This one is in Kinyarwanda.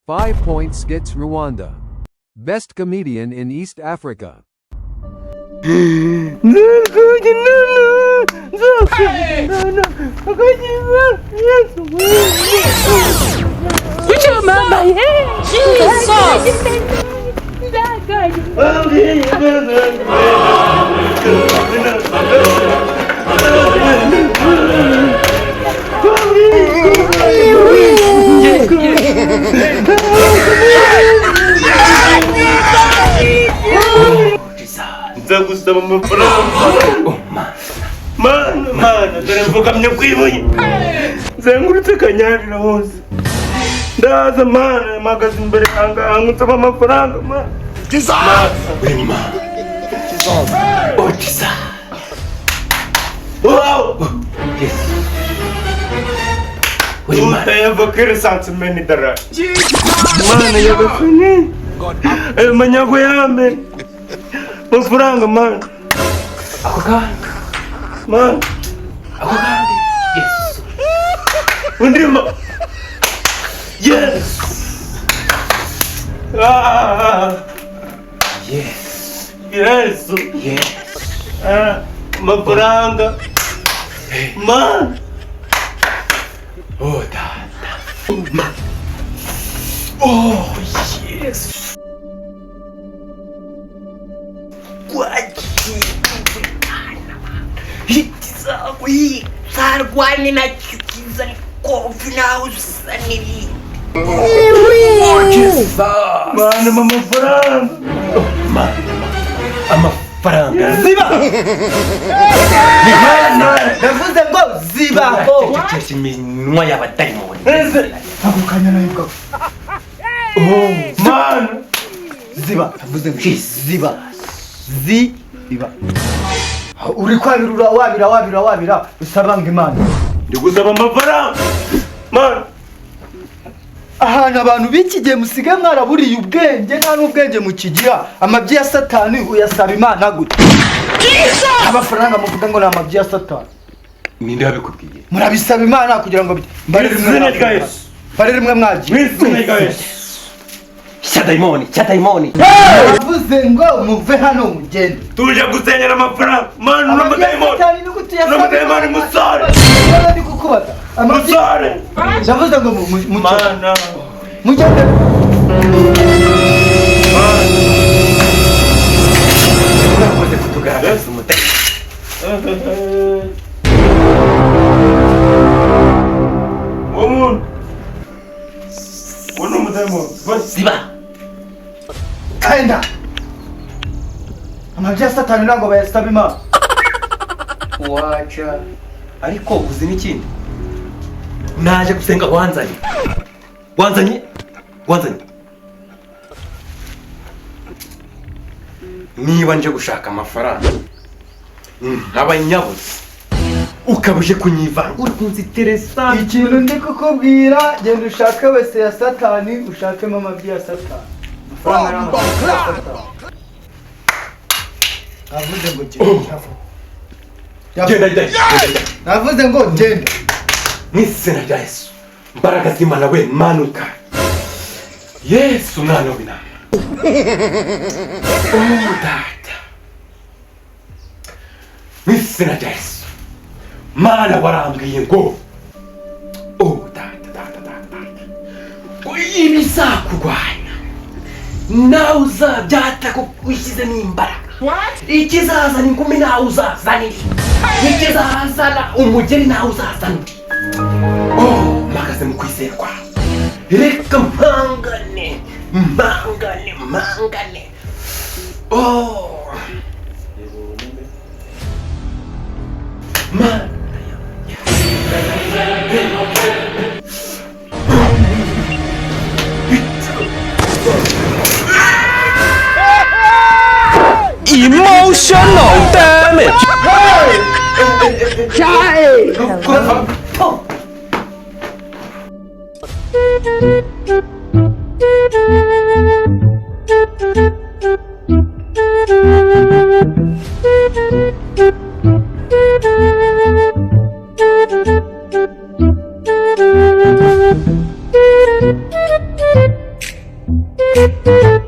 5 points gets Rwanda. Best comedian in East Africa. Nzagusaba amafaranga. Mana dore mvugamye kwibuye. Nzengurutse kanyarira hose. Ndaza mana magaze imbere hanga nsaba amafaranga mana. Wema. Otisa. Wow. Yes. Wema. Utayavakira santimeni dara. Mana yabafuni. Manyago yame. Mafaranga man. Ako kandi. Man. Ako kandi. Yes. Undima. Yes. Yes. Yes. Yes. Mafaranga. Man. Oh, dada. Man. Oh, yes. Sarwani na chukiza ni kofi na usanili. Mana amafaranga. Amafaranga. Ziba. Ndavuze ngo ziba. Cece iminwa y'abadayimoni. Ako kanyana yuko. Oh, man. Ziba. Ndavuze ngo ziba. Ziba. Uri kwabirura wabira usabanga Imana. Ndi gusaba amafaranga. Man. Ahantu abantu bikigiye musige mwaraburiye ubwenge nta n'ubwenge mukigira. Amabyi ya Satani uyasaba Imana gute? Amafaranga muvuga ngo ni amabyi ya Satani. Ninde wabikubwiye? Murabisaba Imana kugira ngo bari rimwe mwagiye. Cyadaimoni. Navuze ngo muve hano mugende. Tuje gusenyera amafaranga. Man, n'umudayimoni. N'umudayimoni musare. Ndi kukubaza. Musare. Navuze ngo Mana. Mugende. Urakoze kutugaragaza umutima. Umuntu. Uno mudayimoni. Ziba. Kaenda. Amabyi ya Satani ntabwo bayasaba Imana. Wacha. Ariko uzi n'ikindi? Naje gusenga wanzanye. Niba nje gushaka amafaranga. Abanyabuzi. Ukabuje kunyivanga. Uri kunziteresa. Ikintu ndi kukubwira, genda ushake wese ya Satani, ushakemo amabyi ya Satani. Navuze ngo genda. Navuze ngo genda. Mw'izina rya Yesu. Imbaraga z'Imana we manuka. Yesu mwana w'Imana. Oh data. Mw'izina rya Yesu. Mana warambwiye ngo. Oh data. Ibi bizakugwanya. Nawe uzabyata ko wishyizemo imbaraga. Ikizaza ni ingumi nawe uzazanira. Ikizazana umugeri nawe uzazanira. Oh, mpagaze mu kwizerwa. Reka mpangane. Oh. Man. Emotional damage. Thank you.